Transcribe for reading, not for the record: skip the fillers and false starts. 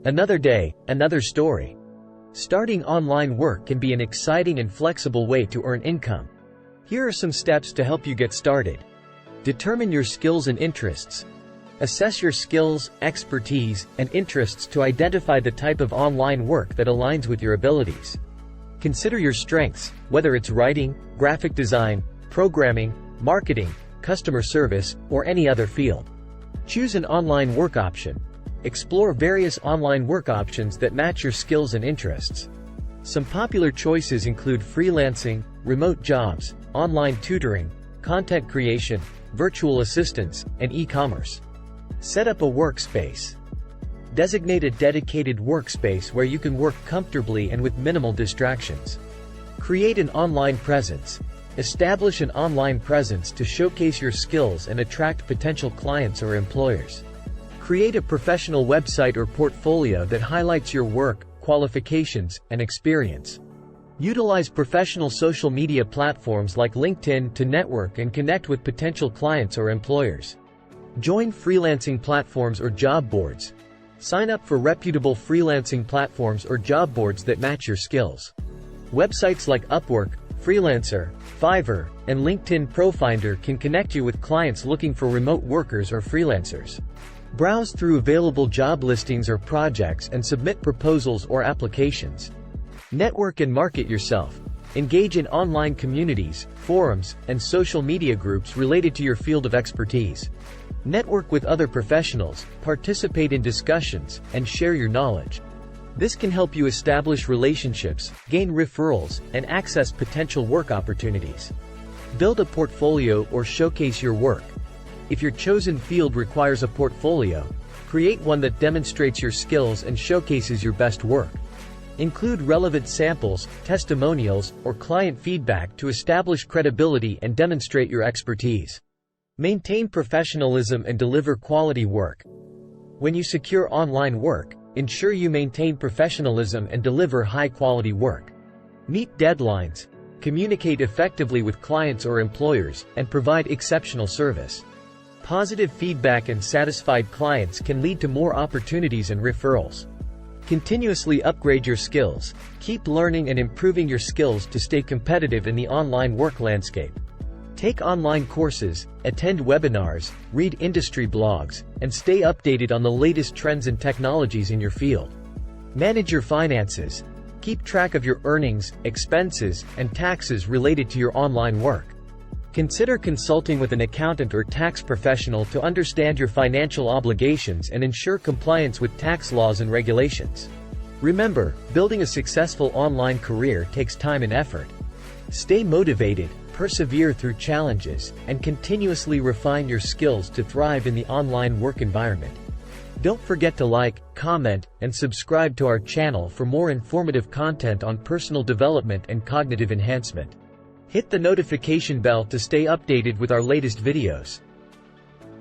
Another day, another story. Starting online work can be an exciting and flexible way to earn income. Here are some steps to help you get started. Determine your skills and interests. Assess your skills, expertise, and interests to identify the type of online work that aligns with your abilities. Consider your strengths, whether it's writing, graphic design, programming, marketing, customer service, or any other field. Choose an online work option. Explore various online work options that match your skills and interests. Some popular choices include freelancing, remote jobs, online tutoring, content creation, virtual assistants, and e-commerce. Set up a workspace. Designate a dedicated workspace where you can work comfortably and with minimal distractions. Create an online presence. Establish an online presence to showcase your skills and attract potential clients or employers. Create a professional website or portfolio that highlights your work, qualifications, and experience. Utilize professional social media platforms like LinkedIn to network and connect with potential clients or employers. Join freelancing platforms or job boards. Sign up for reputable freelancing platforms or job boards that match your skills. Websites like Upwork, Freelancer, Fiverr, and LinkedIn Profinder can connect you with clients looking for remote workers or freelancers. Browse through available job listings or projects and submit proposals or applications. Network and market yourself. Engage in online communities, forums, and social media groups related to your field of expertise. Network with other professionals, participate in discussions, and share your knowledge. This can help you establish relationships, gain referrals, and access potential work opportunities. Build a portfolio or showcase your work. If your chosen field requires a portfolio, create one that demonstrates your skills and showcases your best work. Include relevant samples, testimonials, or client feedback to establish credibility and demonstrate your expertise. Maintain professionalism and deliver quality work. When you secure online work, ensure you maintain professionalism and deliver high-quality work. Meet deadlines, communicate effectively with clients or employers, and provide exceptional service. Positive feedback and satisfied clients can lead to more opportunities and referrals. Continuously upgrade your skills. Keep learning and improving your skills to stay competitive in the online work landscape. Take online courses, attend webinars, read industry blogs, and stay updated on the latest trends and technologies in your field. Manage your finances. Keep track of your earnings, expenses, and taxes related to your online work. Consider consulting with an accountant or tax professional to understand your financial obligations and ensure compliance with tax laws and regulations. Remember, building a successful online career takes time and effort. Stay motivated, persevere through challenges, and continuously refine your skills to thrive in the online work environment. Don't forget to like, comment, and subscribe to our channel for more informative content on personal development and cognitive enhancement. Hit the notification bell to stay updated with our latest videos.